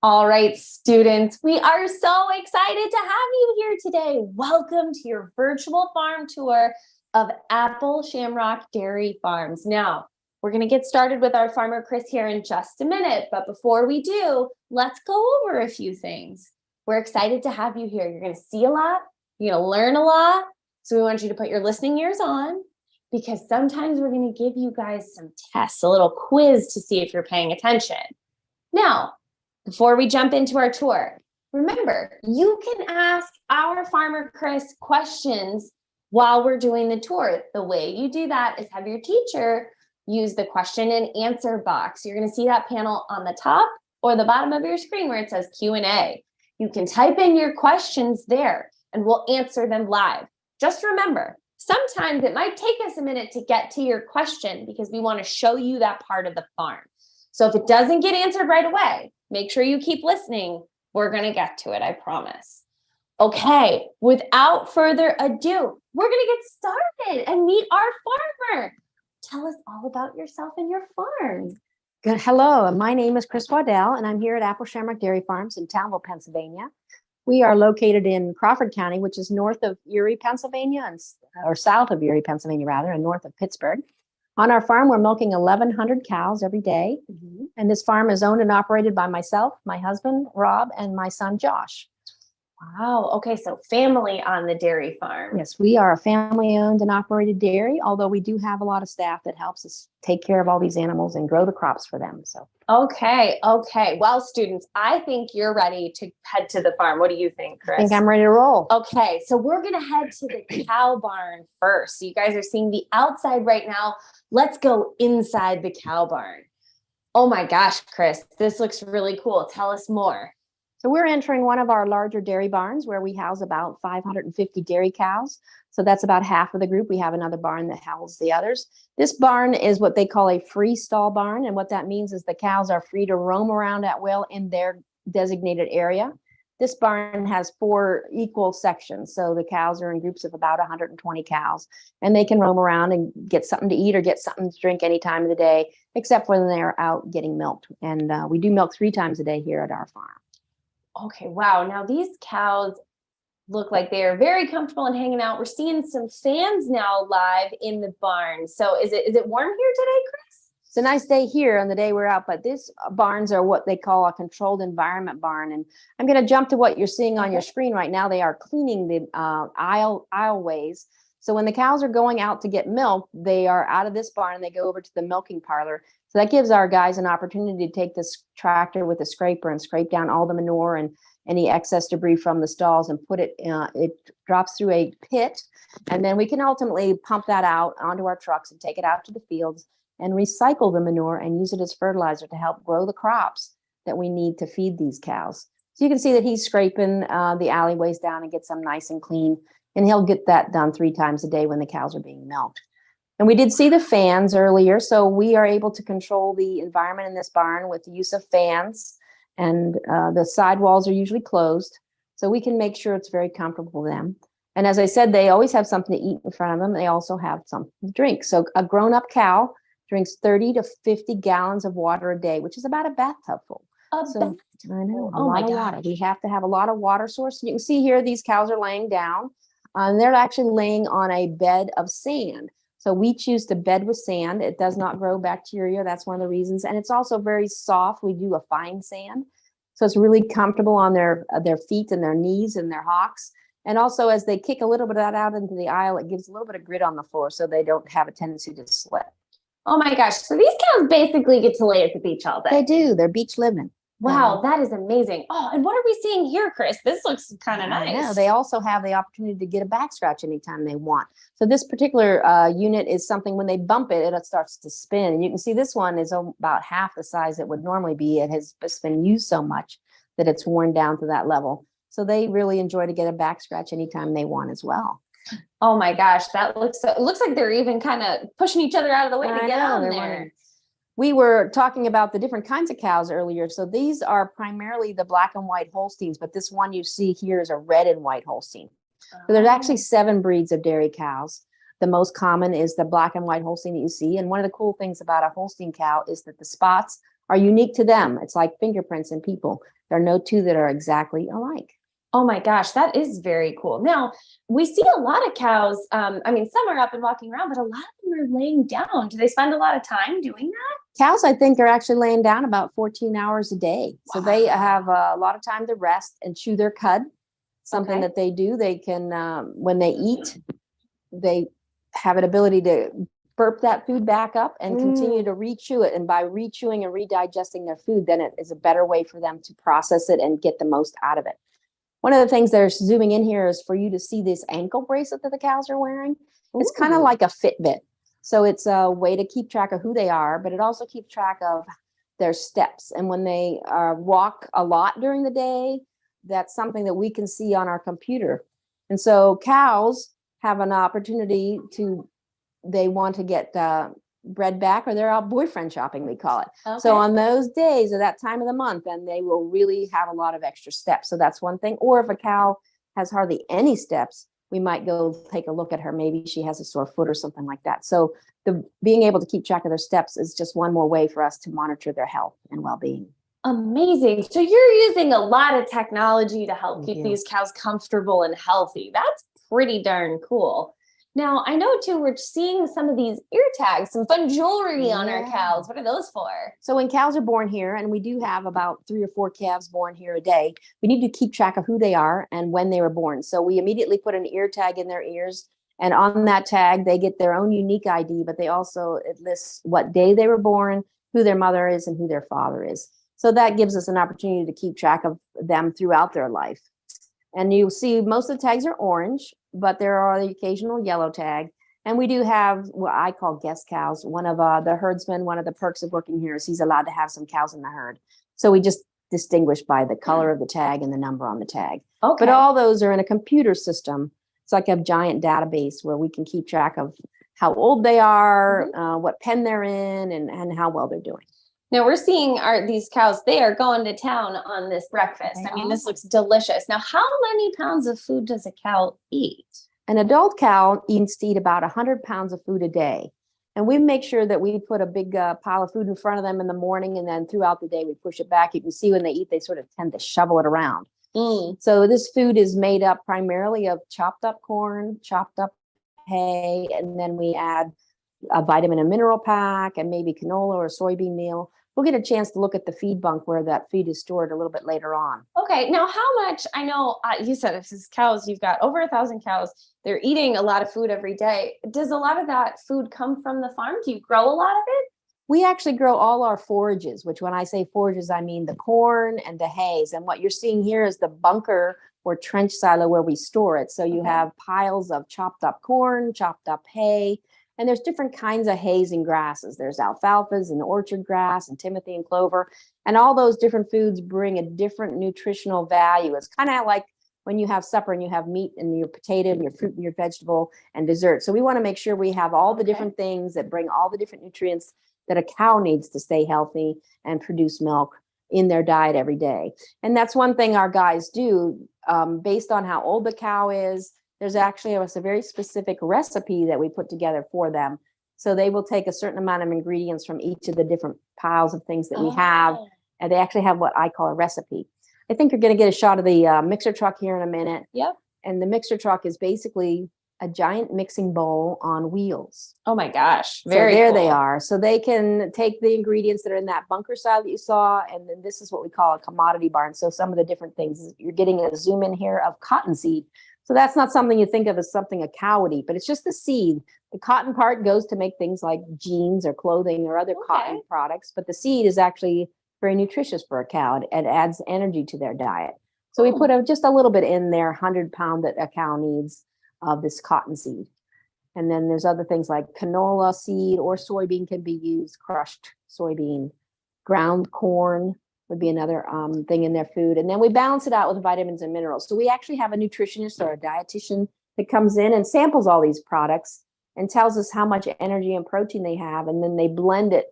All right, students, we are so excited to have you here today. Welcome to your virtual farm tour of Apple Shamrock Dairy Farms. Now, we're going to get started with our farmer Chris here in just a minute, but before we do, let's go over a few things. We're excited to have you here. You're going to see a lot, you're going to learn a lot, so we want you to put your listening ears on because sometimes we're going to give you guys some tests, a little quiz to see if you're paying attention. Now, before we jump into our tour, remember, you can ask our farmer Chris questions while we're doing the tour. The way you do that is have your teacher use the question and answer box. You're going to see that panel on the top or the bottom of your screen where it says Q&A. You can type in your questions there and we'll answer them live. Just remember, sometimes it might take us a minute to get to your question because we want to show you that part of the farm. So if it doesn't get answered right away, make sure you keep listening. We're going to get to it, I promise. Okay, without further ado, we're going to get started and meet our farmer. Tell us all about yourself and your farm. Good. Hello, my name is Chris Waddell, and I'm here at Apple Shamrock Dairy Farms in Townville, Pennsylvania. We are located in Crawford County, which is north of Erie, Pennsylvania, or south of Erie, Pennsylvania, rather, and north of Pittsburgh. On our farm, we're milking 1,100 cows every day. And this farm is owned and operated by myself, my husband, Rob, and my son, Josh. Wow. Okay. So family on the dairy farm. Yes, we are a family owned and operated dairy, although we do have a lot of staff that helps us take care of all these animals and grow the crops for them. So. Okay. Well, students, I think you're ready to head to the farm. What do you think, Chris? I think I'm ready to roll. Okay. So we're going to head to the cow barn first. So you guys are seeing the outside right now. Let's go inside the cow barn. Oh my gosh, Chris, this looks really cool. Tell us more. So we're entering one of our larger dairy barns where we house about 550 dairy cows. So that's about half of the group. We have another barn that houses the others. This barn is what they call a free stall barn. And what that means is the cows are free to roam around at will in their designated area. This barn has 4 equal sections. So the cows are in groups of about 120 cows, and they can roam around and get something to eat or get something to drink any time of the day, except when they're out getting milked. And we do milk 3 times a day here at our farm. Okay, wow. Now these cows look like they are very comfortable and hanging out. We're seeing some fans now live in the barn. So is it warm here today, Chris? It's a nice day here on the day we're out, but these barns are what they call a controlled environment barn. And I'm going to jump to what you're seeing on your screen right now. They are cleaning the aisleways. So when the cows are going out to get milk, they are out of this barn and they go over to the milking parlor. So that gives our guys an opportunity to take this tractor with a scraper and scrape down all the manure and any excess debris from the stalls and put it, it drops through a pit. And then we can ultimately pump that out onto our trucks and take it out to the fields and recycle the manure and use it as fertilizer to help grow the crops that we need to feed these cows. So you can see that he's scraping the alleyways down and get them nice and clean. And he'll get that done 3 times a day when the cows are being milked. And we did see the fans earlier, so we are able to control the environment in this barn with the use of fans. And the sidewalls are usually closed, so we can make sure it's very comfortable for them. And as I said, they always have something to eat in front of them. They also have something to drink. So a grown-up cow drinks 30 to 50 gallons of water a day, which is about a bathtub full. I know, a lot of water. We have to have a lot of water source. You can see here, these cows are laying down. And they're actually laying on a bed of sand. So we choose to bed with sand. It does not grow bacteria. That's one of the reasons. And it's also very soft. We do a fine sand. So it's really comfortable on their feet and their knees and their hocks. And also as they kick a little bit of that out into the aisle, it gives a little bit of grit on the floor so they don't have a tendency to slip. Oh my gosh. So these cows basically get to lay at the beach all day. They do. They're beach living. Wow, that is amazing. Oh, and what are we seeing here, Chris? This looks kind of nice. I know. They also have the opportunity to get a back scratch anytime they want. So this particular unit is something when they bump it, it starts to spin. And you can see this one is about half the size it would normally be. It has been used so much that it's worn down to that level. So they really enjoy to get a back scratch anytime they want as well. Oh my gosh, that looks so, it looks like they're even kind of pushing each other out of the way to get on there. We were talking about the different kinds of cows earlier. So these are primarily the black and white Holsteins, but this one you see here is a red and white Holstein. So there's actually 7 breeds of dairy cows. The most common is the black and white Holstein that you see. And one of the cool things about a Holstein cow is that the spots are unique to them. It's like fingerprints in people. There are no two that are exactly alike. Oh my gosh, that is very cool. Now, we see a lot of cows. I mean, some are up and walking around, but a lot of them are laying down. Do they spend a lot of time doing that? Cows, I think, are actually laying down about 14 hours a day. So they have a lot of time to rest and chew their cud. Something that they do. They can, when they eat, they have an ability to burp that food back up and continue to re-chew it. And by re-chewing and redigesting their food, then it is a better way for them to process it and get the most out of it. One of the things they're zooming in here is for you to see this ankle bracelet that the cows are wearing. It's kind of like a Fitbit. So it's a way to keep track of who they are, but it also keeps track of their steps. And when they walk a lot during the day, that's something that we can see on our computer. And so cows have an opportunity to, they want to get bred back, or they're out boyfriend shopping, we call it. So on those days or that time of the month, then they will really have a lot of extra steps. So that's one thing. Or if a cow has hardly any steps, we might go take a look at her. Maybe she has a sore foot or something like that. So being able to keep track of their steps is just one more way for us to monitor their health and well-being. Amazing. So you're using a lot of technology to help keep these cows comfortable and healthy. That's pretty darn cool. Now, I know too, we're seeing some of these ear tags, some fun jewelry on our cows. What are those for? So when cows are born here, and we do have about 3 or 4 calves born here a day, we need to keep track of who they are and when they were born. So we immediately put an ear tag in their ears. And on that tag, they get their own unique ID, but it lists what day they were born, who their mother is, and who their father is. So that gives us an opportunity to keep track of them throughout their life. And you'll see most of the tags are orange, but there are the occasional yellow tag. And we do have what I call guest cows. One of the herdsmen, one of the perks of working here is he's allowed to have some cows in the herd. So we just distinguish by the color of the tag and the number on the tag. But all those are in a computer system. It's like a giant database where we can keep track of how old they are, what pen they're in, and how well they're doing. Now we're seeing these cows, they are going to town on this breakfast. I mean, this looks delicious. Now, how many pounds of food does a cow eat? An adult cow needs to eat about 100 pounds of food a day. And we make sure that we put a big pile of food in front of them in the morning, and then throughout the day, we push it back. You can see when they eat, they sort of tend to shovel it around. So this food is made up primarily of chopped up corn, chopped up hay, and then we add a vitamin and mineral pack and maybe canola or soybean meal. We'll get a chance to look at the feed bunk where that feed is stored a little bit later on. Okay. Now, how much, I know you said if it's cows, you've got over 1,000 cows. They're eating a lot of food every day. Does a lot of that food come from the farm? Do you grow a lot of it? We actually grow all our forages, which when I say forages, I mean the corn and the hays. And what you're seeing here is the bunker or trench silo where we store it. So you have piles of chopped up corn, chopped up hay, and there's different kinds of hays and grasses. There's alfalfas and orchard grass and timothy and clover. And all those different foods bring a different nutritional value. It's kind of like when you have supper and you have meat and your potato and your fruit and your vegetable and dessert. So we want to make sure we have all the different things that bring all the different nutrients that a cow needs to stay healthy and produce milk in their diet every day. And that's one thing our guys do based on how old the cow is. There's actually a very specific recipe that we put together for them. So they will take a certain amount of ingredients from each of the different piles of things that we have. And they actually have what I call a recipe. I think you're going to get a shot of the mixer truck here in a minute. Yep. And the mixer truck is basically a giant mixing bowl on wheels. Oh my gosh. Very so there cool. They are. So they can take the ingredients that are in that bunker style that you saw. And then this is what we call a commodity barn. So some of the different things, you're getting a zoom in here of cottonseed. So that's not something you think of as something a cow would eat, but it's just the seed. The cotton part goes to make things like jeans or clothing or other cotton products, but the seed is actually very nutritious for a cow. It adds energy to their diet. So we put just a little bit in there, 100 pound that a cow needs of this cotton seed. And then there's other things like canola seed or soybean can be used, crushed soybean, ground corn would be another thing in their food. And then we balance it out with vitamins and minerals. So we actually have a nutritionist or a dietitian that comes in and samples all these products and tells us how much energy and protein they have. And then they blend it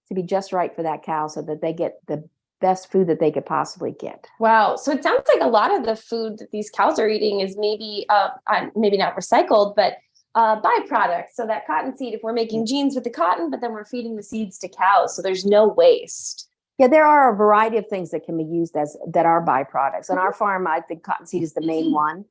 to be just right for that cow so that they get the best food that they could possibly get. Wow. So it sounds like a lot of the food that these cows are eating is maybe not recycled, but byproducts. So that cotton seed, if we're making jeans with the cotton, but then we're feeding the seeds to cows. So there's no waste. Yeah, there are a variety of things that can be used as that are byproducts. On our farm, I think cottonseed is the main one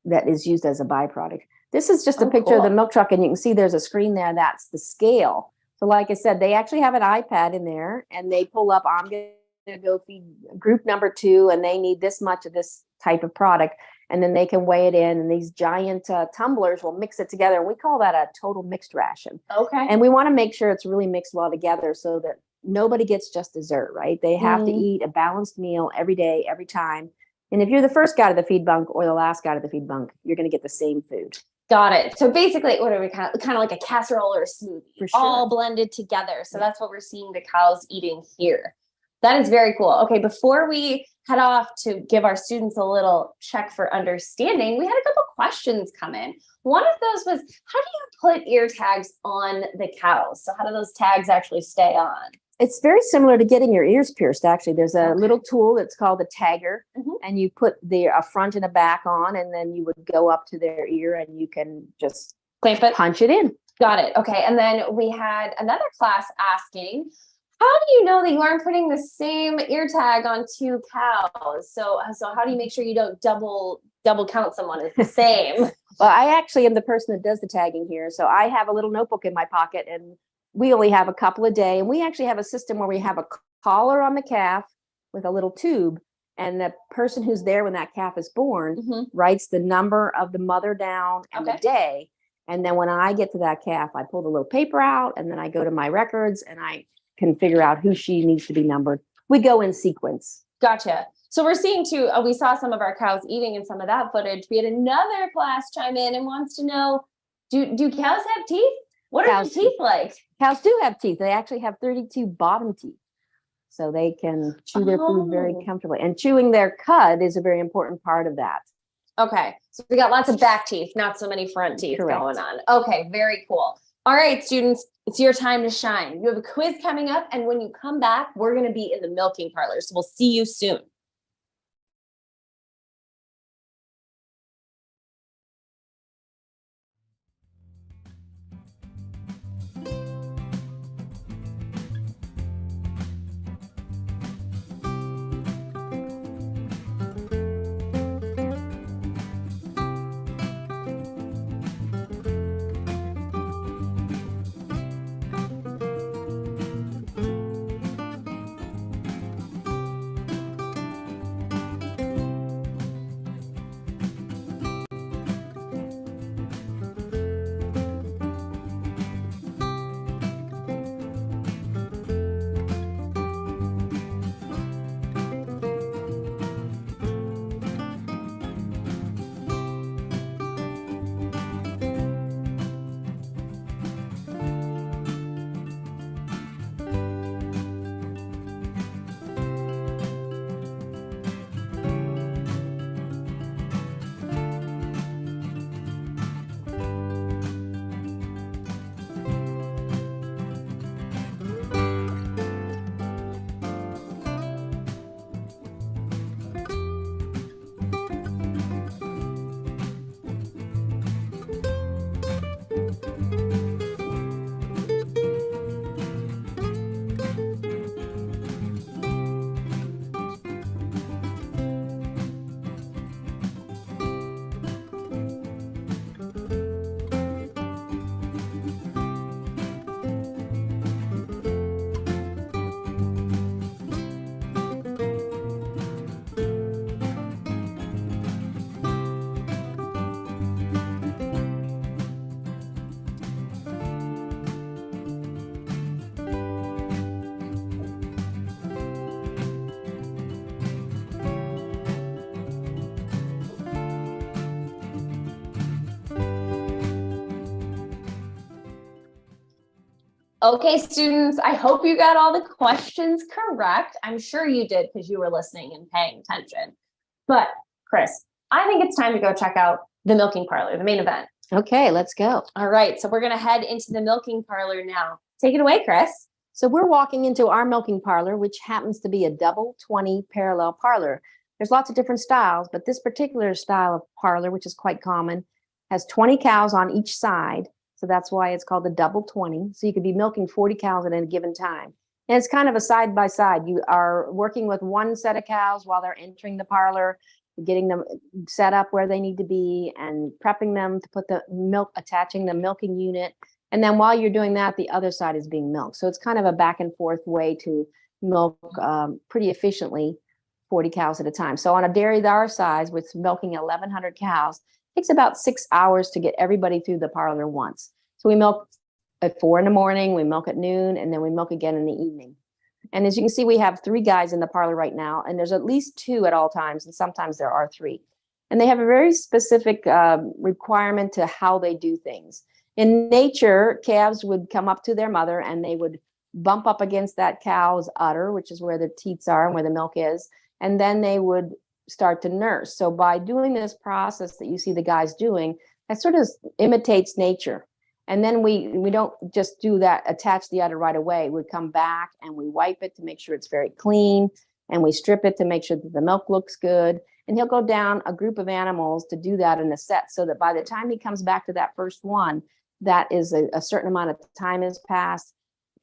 that is used as a byproduct. This is just a picture of the milk truck, and you can see there's a screen there. That's the scale. So like I said, they actually have an iPad in there, and they pull up, I'm going to go feed group number 2, and they need this much of this type of product. And then they can weigh it in, and these giant tumblers will mix it together. And we call that a total mixed ration. Okay. And we want to make sure it's really mixed well together so that nobody gets just dessert, right? They have to eat a balanced meal every day, every time. And if you're the first guy to the feed bunk or the last guy to the feed bunk, you're going to get the same food. Got it. So basically, what are we kind of like a casserole or a smoothie, For sure. all blended together. So that's what we're seeing the cows eating here. That is very cool. Okay, before we head off to give our students a little check for understanding, we had a couple questions come in. One of those was, how do you put ear tags on the cows? So how do those tags actually stay on? It's very similar to getting your ears pierced, actually. There's a little tool that's called a tagger, and you put a front and a back on, and then you would go up to their ear, and you can just clamp it, punch it in. Got it. Okay, and then we had another class asking, how do you know that you aren't putting the same ear tag on 2 cows? So how do you make sure you don't double count someone as the same? Well, I actually am the person that does the tagging here. So I have a little notebook in my pocket, and we only have a couple a day. And we actually have a system where we have a collar on the calf with a little tube. And the person who's there when that calf is born writes the number of the mother down and the day. And then when I get to that calf, I pull the little paper out, and then I go to my records, and I can figure out who she needs to be numbered. We go in sequence. Gotcha. So we're seeing too, we saw some of our cows eating in some of that footage. We had another class chime in and wants to know, do cows have teeth? What are the teeth like? Cows do have teeth. They actually have 32 bottom teeth. So they can chew their food very comfortably. And chewing their cud is a very important part of that. Okay. So we got lots of back teeth, not so many front teeth going on. Okay. Very cool. All right, students, it's your time to shine. You have a quiz coming up, and when you come back, we're going to be in the milking parlor. So we'll see you soon. Okay, students, I hope you got all the questions correct. I'm sure you did because you were listening and paying attention. But Chris, I think it's time to go check out the milking parlor, the main event. Okay, let's go. All right, so we're going to head into the milking parlor now. Take it away, Chris. So we're walking into our milking parlor, which happens to be a double 20 parallel parlor. There's lots of different styles, but this particular style of parlor, which is quite common, has 20 cows on each side. So that's why it's called the double 20. So you could be milking 40 cows at any given time. And it's kind of a side by side. You are working with one set of cows while they're entering the parlor, getting them set up where they need to be and prepping them to put the milk, attaching the milking unit. And then while you're doing that, the other side is being milked. So it's kind of a back and forth way to milk pretty efficiently 40 cows at a time. So on a dairy our size with milking 1,100 cows, it takes about 6 hours to get everybody through the parlor once. So we milk at 4 in the morning, we milk at noon, and then we milk again in the evening. And as you can see, we have 3 guys in the parlor right now, and there's at least 2 at all times, and sometimes there are 3. And they have a very specific requirement to how they do things. In nature, calves would come up to their mother and they would bump up against that cow's udder, which is where the teats are and where the milk is, and then they would start to nurse. So by doing this process that you see the guys doing, that sort of imitates nature. And then we don't just do that, attach the udder right away. We come back and we wipe it to make sure it's very clean, and we strip it to make sure that the milk looks good. And he'll go down a group of animals to do that in a set, so that by the time he comes back to that first one, that is a certain amount of time has passed.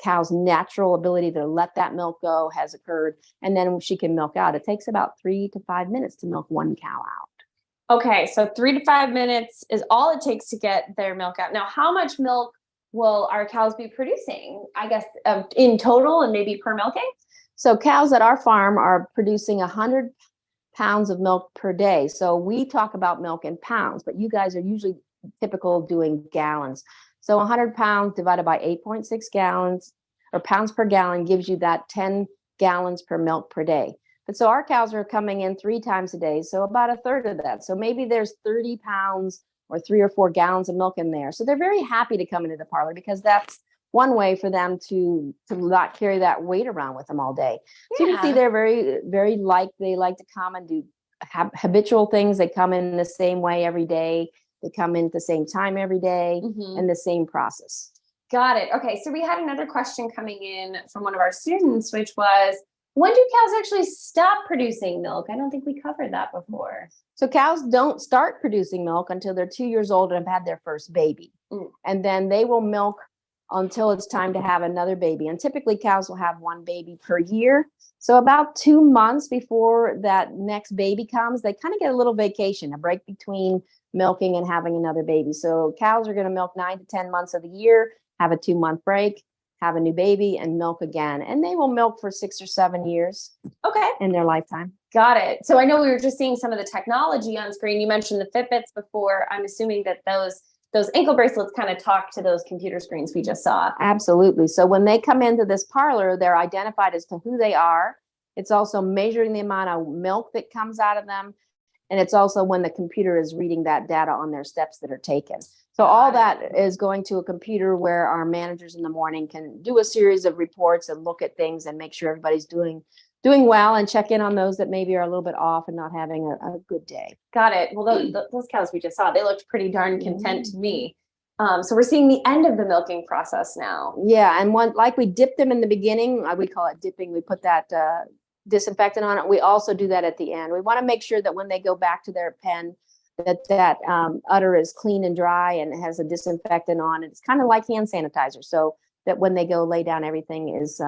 Cow's natural ability to let that milk go has occurred, and then she can milk out. It takes about 3 to 5 minutes to milk one cow out. Okay, so 3 to 5 minutes is all it takes to get their milk out. Now, how much milk will our cows be producing, I guess, in total and maybe per milking? So cows at our farm are producing 100 pounds of milk per day. So we talk about milk in pounds, but you guys are usually typical doing gallons. So 100 pounds divided by 8.6 gallons or pounds per gallon gives you that 10 gallons per milk per day. But so our cows are coming in 3 times a day, so about a third of that. So maybe there's 30 pounds or 3 or 4 gallons of milk in there. So they're very happy to come into the parlor because that's one way for them to not carry that weight around with them all day. So you can see they're very, very they like to come and do habitual things. They come in the same way every day. They come in at the same time every day, and the same process. Got it. Okay, so we had another question coming in from one of our students, which was, when do cows actually stop producing milk? I don't think we covered that before. So cows don't start producing milk until they're 2 years old and have had their first baby. And then they will milk until it's time to have another baby. And typically cows will have 1 baby per year. So about 2 months before that next baby comes, they kind of get a little vacation, a break between milking and having another baby. So cows are going to milk 9 to 10 months of the year, have a 2-month break, have a new baby, and milk again. And they will milk for 6 or 7 years. Okay. In their lifetime. Got it. So I know we were just seeing some of the technology on screen. You mentioned the Fitbits before. I'm assuming that those ankle bracelets kind of talk to those computer screens we just saw. Absolutely. So when they come into this parlor, they're identified as to who they are. It's also measuring the amount of milk that comes out of them. And it's also when the computer is reading that data on their steps that are taken. So all that is going to a computer where our managers in the morning can do a series of reports and look at things and make sure everybody's doing well, and check in on those that maybe are a little bit off and not having a good day. Got it. Well, those cows we just saw, they looked pretty darn content to me. So we're seeing the end of the milking process now. Yeah, and like we dip them in the beginning, we call it dipping. We put that disinfectant on it. We also do that at the end. We want to make sure that when they go back to their pen, that udder is clean and dry and it has a disinfectant on it. It's kind of like hand sanitizer, so that when they go lay down, everything is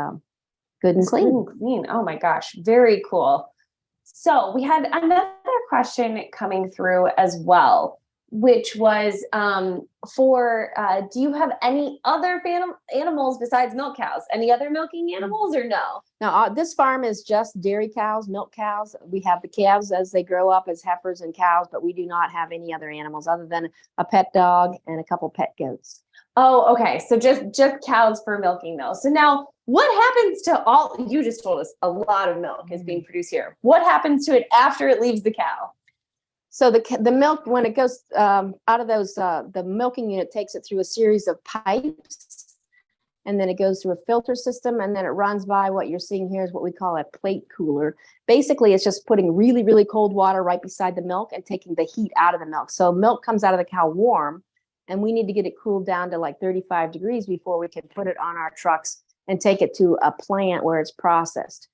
good and clean. Oh my gosh, very cool. So we had another question coming through as well, which was do you have any other animals besides milk cows? Any other milking animals or no? Now, this farm is just dairy cows, milk cows. We have the calves as they grow up as heifers and cows, but we do not have any other animals other than a pet dog and a couple pet goats. Oh, okay. So just cows for milking though. So now what happens to you just told us a lot of milk is being produced here. What happens to it after it leaves the cow? So the milk, when it goes out of those, the milking unit takes it through a series of pipes, and then it goes through a filter system, and then it runs by what you're seeing here is what we call a plate cooler. Basically, it's just putting really, really cold water right beside the milk and taking the heat out of the milk. So milk comes out of the cow warm, and we need to get it cooled down to like 35 degrees before we can put it on our trucks and take it to a plant where it's processed.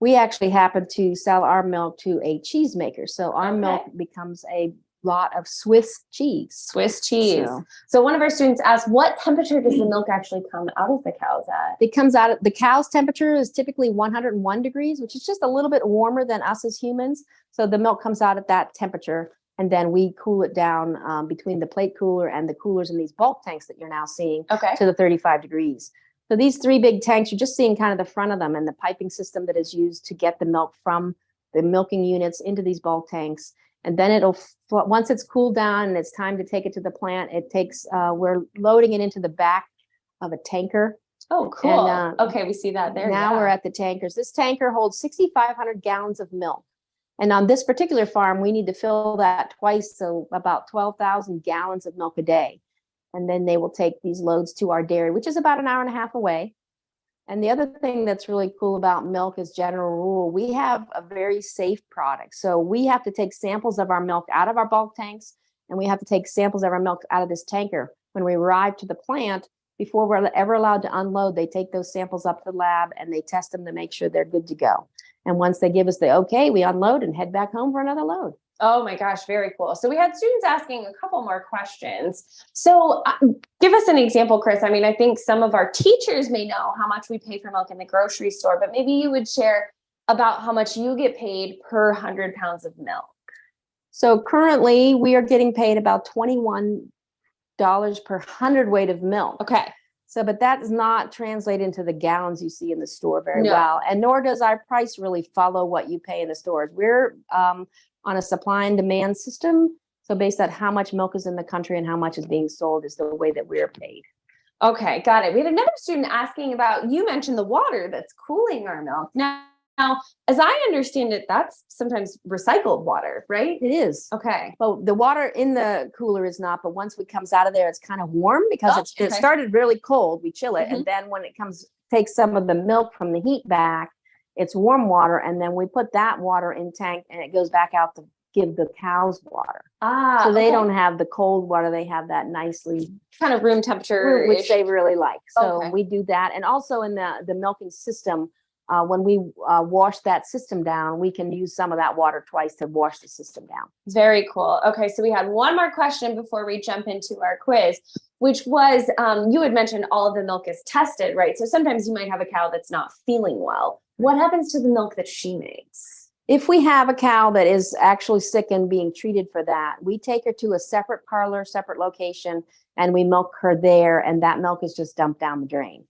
We actually happen to sell our milk to a cheesemaker. So our milk becomes a lot of Swiss cheese. Swiss cheese. So one of our students asked, what temperature does the milk actually come out of the cows at? It comes out of the cow's temperature is typically 101 degrees, which is just a little bit warmer than us as humans. So the milk comes out at that temperature, and then we cool it down between the plate cooler and the coolers in these bulk tanks that you're now seeing to the 35 degrees. So these 3 big tanks, you're just seeing kind of the front of them and the piping system that is used to get the milk from the milking units into these bulk tanks. And then once it's cooled down and it's time to take it to the plant, it takes, we're loading it into the back of a tanker. Oh, cool. And, okay, we see that there. Now we're at the tankers. This tanker holds 6,500 gallons of milk. And on this particular farm, we need to fill that twice, so about 12,000 gallons of milk a day. And then they will take these loads to our dairy, which is about an hour and a half away. And the other thing that's really cool about milk is general rule. We have a very safe product. So we have to take samples of our milk out of our bulk tanks, and we have to take samples of our milk out of this tanker. When we arrive to the plant, before we're ever allowed to unload, they take those samples up to the lab and they test them to make sure they're good to go. And once they give us the okay, we unload and head back home for another load. Oh my gosh, very cool. So we had students asking a couple more questions. So give us an example, Chris. I mean, I think some of our teachers may know how much we pay for milk in the grocery store, but maybe you would share about how much you get paid per 100 pounds of milk. So currently we are getting paid about $21 per hundredweight of milk. Okay. So, but that does not translate into the gallons you see in the store very well. And nor does our price really follow what you pay in the stores. We're on a supply and demand system. So based on how much milk is in the country and how much is being sold is the way that we're paid. Okay, got it. We had another student asking about, you mentioned the water that's cooling our milk. Now, as I understand it, that's sometimes recycled water, right? It is. Okay. Well, the water in the cooler is not, but once it comes out of there, it's kind of warm because it started really cold. We chill it. And then when it takes some of the milk from the heat back, it's warm water. And then we put that water in tank and it goes back out to give the cows water. So they don't have the cold water. They have that nicely kind of room temperature, which they really like. So we do that. And also in the milking system, when we wash that system down, we can use some of that water twice to wash the system down. Very cool. Okay, so we had one more question before we jump into our quiz, which was, you had mentioned all of the milk is tested, right? So sometimes you might have a cow that's not feeling well. What happens to the milk that she makes? If we have a cow that is actually sick and being treated for that, we take her to a separate parlor, separate location, and we milk her there, and that milk is just dumped down the drain.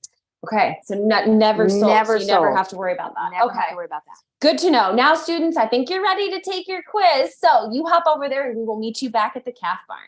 Okay, so never sold. Never so you never have to worry about that. Never have to worry about that. Good to know. Now, students, I think you're ready to take your quiz. So you hop over there and we will meet you back at the calf barn.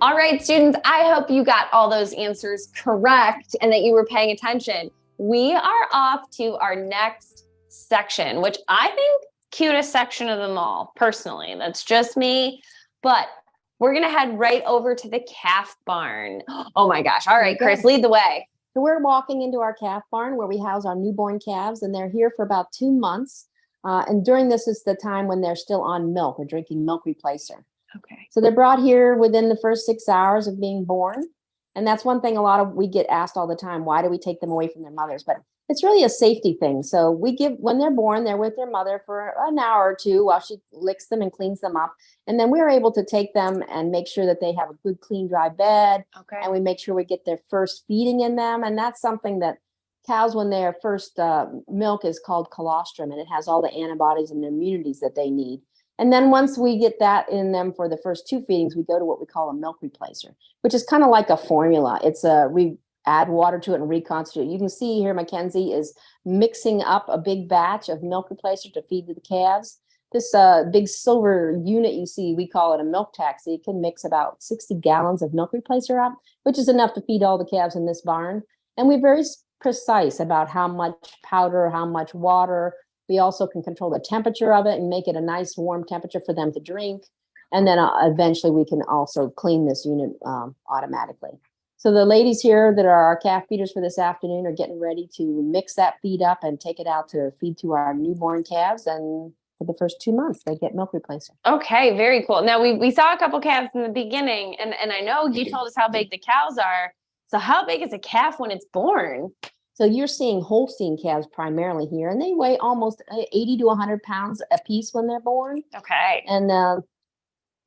All right, students, I hope you got all those answers correct and that you were paying attention. We are off to our next section, which I think cutest section of them all, personally. That's just me, but we're gonna head right over to the calf barn. Oh my gosh. All right, Chris, lead the way. So we're walking into our calf barn where we house our newborn calves, and they're here for about 2 months. And during this is the time when they're still on milk or drinking milk replacer. Okay. So they're brought here within the first 6 hours of being born. And that's one thing we get asked all the time, why do we take them away from their mothers? But it's really a safety thing. So when they're born, they're with their mother for an hour or two while she licks them and cleans them up. And then we're able to take them and make sure that they have a good, clean, dry bed. Okay. And we make sure we get their first feeding in them. And that's something that cows, when their first milk is called colostrum, and it has all the antibodies and immunities that they need. And then once we get that in them for the first 2 feedings, we go to what we call a milk replacer, which is kind of like a formula. It's we add water to it and reconstitute. You can see here Mackenzie is mixing up a big batch of milk replacer to feed to the calves. This big silver unit you see, we call it a milk taxi. It can mix about 60 gallons of milk replacer up, which is enough to feed all the calves in this barn. And we're very precise about how much powder, how much water. We also can control the temperature of it and make it a nice warm temperature for them to drink. And then eventually we can also clean this unit automatically. So the ladies here that are our calf feeders for this afternoon are getting ready to mix that feed up and take it out to feed to our newborn calves. And for the first 2 months, they get milk replacer. Okay, very cool. Now we saw a couple calves in the beginning, and I know you told us how big the cows are. So how big is a calf when it's born? So you're seeing Holstein calves primarily here, and they weigh almost 80 to 100 pounds a piece when they're born. Okay. And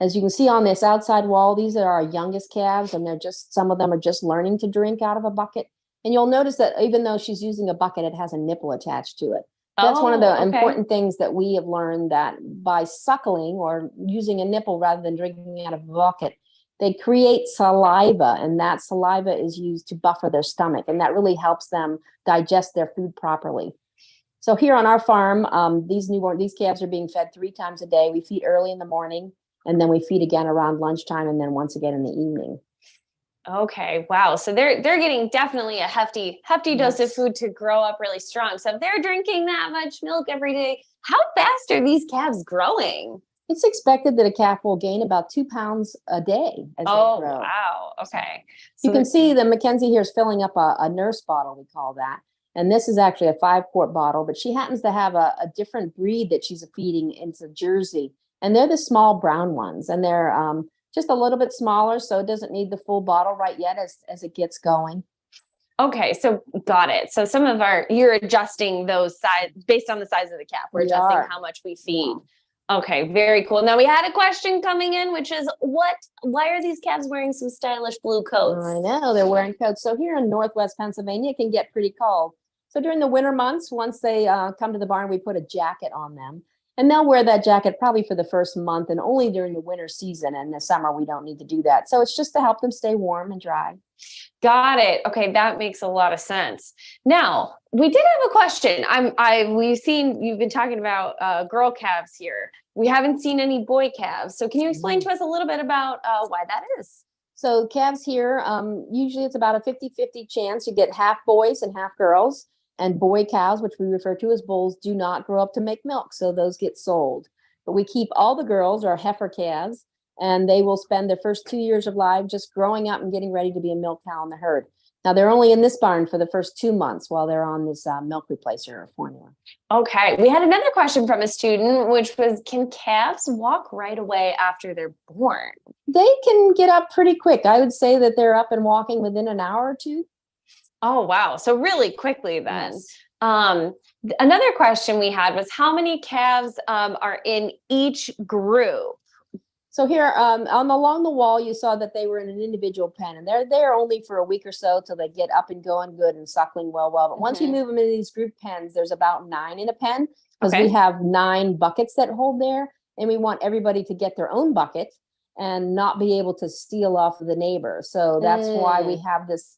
as you can see on this outside wall, these are our youngest calves, and some of them are just learning to drink out of a bucket. And you'll notice that even though she's using a bucket, it has a nipple attached to it. That's one of the important things that we have learned, that by suckling or using a nipple rather than drinking out of a bucket, they create saliva, and that saliva is used to buffer their stomach, and that really helps them digest their food properly. So here on our farm, these calves are being fed 3 times a day. We feed early in the morning, and then we feed again around lunchtime, and then once again in the evening. Okay, wow. So they're getting definitely a hefty dose of food to grow up really strong. So if they're drinking that much milk every day, how fast are these calves growing? It's expected that a calf will gain about 2 pounds a day as they grow. Wow. Okay. So you can see that Mackenzie here is filling up a nurse bottle, we call that. And this is actually a 5-quart bottle, but she happens to have a different breed that she's feeding. It's a Jersey. And they're the small brown ones. And they're just a little bit smaller, so it doesn't need the full bottle right yet as it gets going. Okay, so got it. So you're adjusting those size based on the size of the calf. We're adjusting how much we feed. Yeah. Okay, very cool. Now we had a question coming in, which is why are these calves wearing some stylish blue coats? I know, they're wearing coats. So here in Northwest Pennsylvania, it can get pretty cold. So during the winter months, once they come to the barn, we put a jacket on them. And they'll wear that jacket probably for the first month and only during the winter season. And the summer, we don't need to do that. So it's just to help them stay warm and dry. Got it. Okay, that makes a lot of sense. Now, we did have a question. You've been talking about girl calves here. We haven't seen any boy calves. So can you explain to us a little bit about why that is? So calves here, usually it's about a 50-50 chance. You get half boys and half girls. And boy cows, which we refer to as bulls, do not grow up to make milk, so those get sold. But we keep all the girls, or heifer calves, and they will spend their first 2 years of life just growing up and getting ready to be a milk cow in the herd. Now, they're only in this barn for the first 2 months while they're on this milk replacer formula. Okay, we had another question from a student, which was, can calves walk right away after they're born? They can get up pretty quick. I would say that they're up and walking within an hour or two. Oh, wow. So really quickly then. Yes. Another question we had was, how many calves are in each group? So here along the wall, you saw that they were in an individual pen, and they're there only for a week or so till they get up and going good and suckling well. But once you move them into these group pens, there's about 9 in a pen, because we have 9 buckets that hold there, and we want everybody to get their own bucket and not be able to steal off of the neighbor. So that's why we have this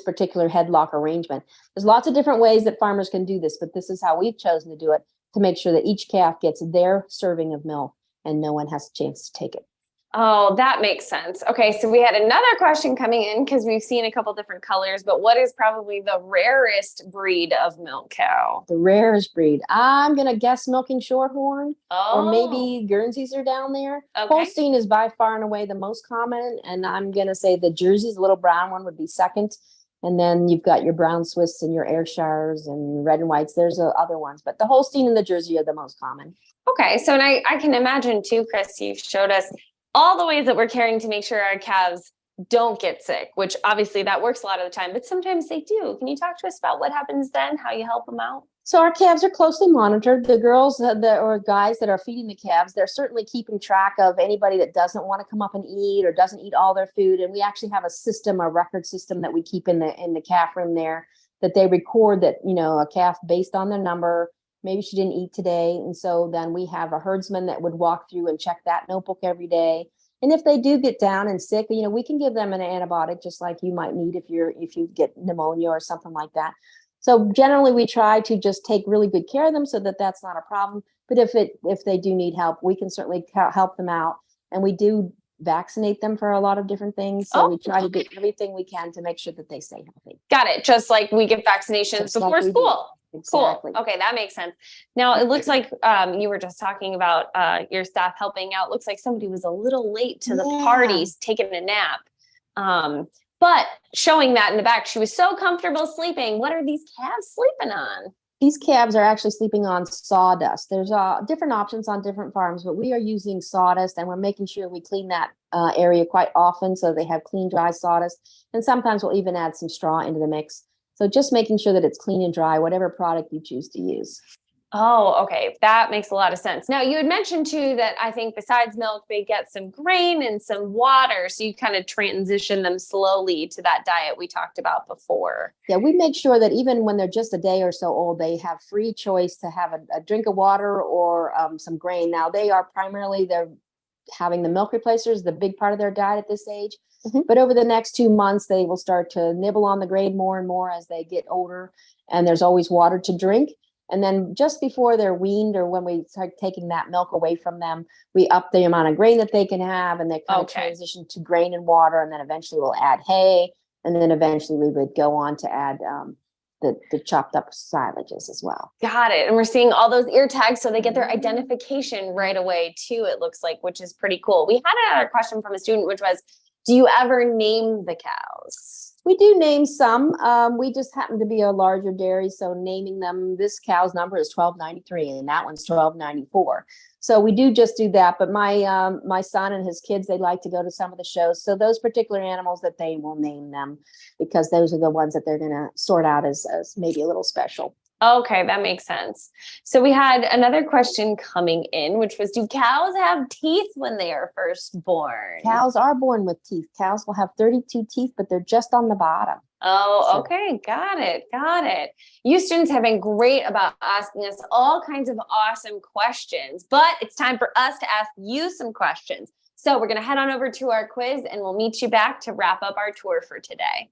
particular headlock arrangement. There's lots of different ways that farmers can do this, but this is how we've chosen to do it, to make sure that each calf gets their serving of milk and no one has a chance to take it. Oh, that makes sense. Okay, so we had another question coming in because we've seen a couple different colors, but what is probably the rarest breed of milk cow? The rarest breed. I'm gonna guess milking shorthorn, or Oh, maybe Guernseys are down there. okay. Holstein is by far and away the most common, and I'm gonna say the Jerseys, the little brown one, would be second. And then you've got your brown Swiss and your Ayrshires and red and whites. There's other ones, but the Holstein and the Jersey are the most common. Okay, so and I can imagine too, Chris, you've showed us all the ways that we're caring to make sure our calves don't get sick, which obviously that works a lot of the time, but sometimes they do. Can you talk to us about what happens then, how you help them out? So our calves are closely monitored. The girls or guys that are feeding the calves, they're certainly keeping track of anybody that doesn't want to come up and eat or doesn't eat all their food. And we actually have a system, a record system that we keep in the calf room there, that they record that, a calf based on their number. Maybe she didn't eat today. And so then we have a herdsman that would walk through and check that notebook every day. And if they do get down and sick, we can give them an antibiotic just like you might need if you get pneumonia or something like that. So generally we try to just take really good care of them so that that's not a problem. But if they do need help, we can certainly help them out. And we do vaccinate them for a lot of different things. So we try to do everything we can to make sure that they stay healthy. Got it. Just like we get vaccinations before school. Exactly. Cool. Okay, that makes sense. Now it looks like you were just talking about your staff helping out. Looks like somebody was a little late to the parties, taking a nap. But showing that in the back, she was so comfortable sleeping. What are these calves sleeping on? These calves are actually sleeping on sawdust. There's different options on different farms, but we are using sawdust, and we're making sure we clean that area quite often so they have clean, dry sawdust. And sometimes we'll even add some straw into the mix. So just making sure that it's clean and dry, whatever product you choose to use. Oh, okay. That makes a lot of sense. Now, you had mentioned too that I think besides milk, they get some grain and some water. So you kind of transition them slowly to that diet we talked about before. Yeah, we make sure that even when they're just a day or so old, they have free choice to have a drink of water or some grain. Now, they're having the milk replacers, the big part of their diet at this age. Mm-hmm. But over the next 2 months, they will start to nibble on the grain more and more as they get older. And there's always water to drink. And then just before they're weaned, or when we start taking that milk away from them, we up the amount of grain that they can have, and they kind of transition to grain and water. And then eventually we'll add hay. And then eventually we would go on to add the chopped up silages as well. Got it. And we're seeing all those ear tags, so they get their identification right away too, it looks like, which is pretty cool. We had a question from a student, which was, do you ever name the cows? We do name some. We just happen to be a larger dairy, so naming them, this cow's number is 1293 and that one's 1294. So we do just do that. But my son and his kids, they like to go to some of the shows. So those particular animals, that they will name them, because those are the ones that they're going to sort out as maybe a little special. Okay, that makes sense. So we had another question coming in, which was, do cows have teeth when they are first born? Cows are born with teeth. Cows will have 32 teeth, but they're just on the bottom. Oh, okay. Got it. You students have been great about asking us all kinds of awesome questions, but it's time for us to ask you some questions. So we're going to head on over to our quiz, and we'll meet you back to wrap up our tour for today.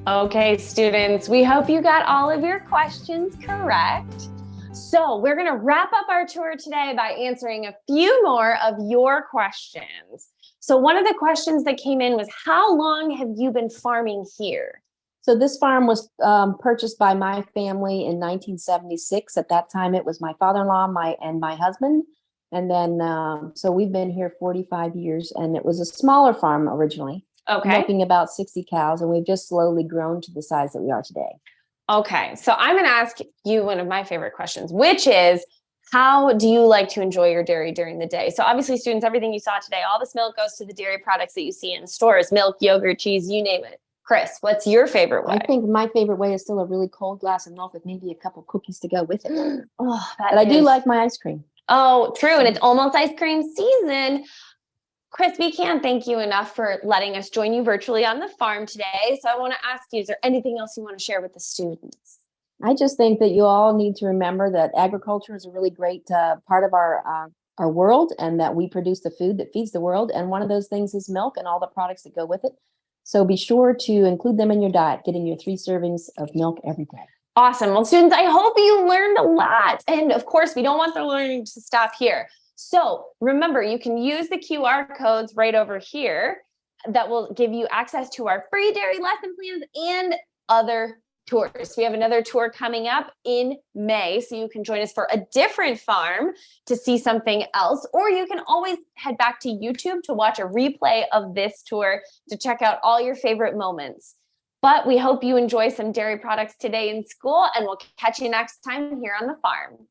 Okay, students, we hope you got all of your questions correct. So we're going to wrap up our tour today by answering a few more of your questions. So one of the questions that came in was, how long have you been farming here? So this farm was purchased by my family in 1976. At that time, it was my father-in-law, my husband. And then, so we've been here 45 years, and it was a smaller farm originally, milking about 60 cows, and we've just slowly grown to the size that we are today. Okay, so I'm going to ask you one of my favorite questions, which is, how do you like to enjoy your dairy during the day? So obviously, students, everything you saw today, all this milk goes to the dairy products that you see in stores, milk, yogurt, cheese, you name it. Chris, what's your favorite way? I think my favorite way is still a really cold glass of milk with maybe a couple cookies to go with it. Oh, but I do like my ice cream. Oh, true. And it's almost ice cream season. Chris, we can't thank you enough for letting us join you virtually on the farm today. So I want to ask you, is there anything else you want to share with the students? I just think that you all need to remember that agriculture is a really great part of our world, and that we produce the food that feeds the world. And one of those things is milk and all the products that go with it. So be sure to include them in your diet, getting your 3 servings of milk every day. Awesome. Well, students, I hope you learned a lot. And of course, we don't want the learning to stop here. So remember, you can use the QR codes right over here that will give you access to our free dairy lesson plans and other tours. We have another tour coming up in May, so you can join us for a different farm to see something else, or you can always head back to YouTube to watch a replay of this tour to check out all your favorite moments. But we hope you enjoy some dairy products today in school, and we'll catch you next time here on the farm.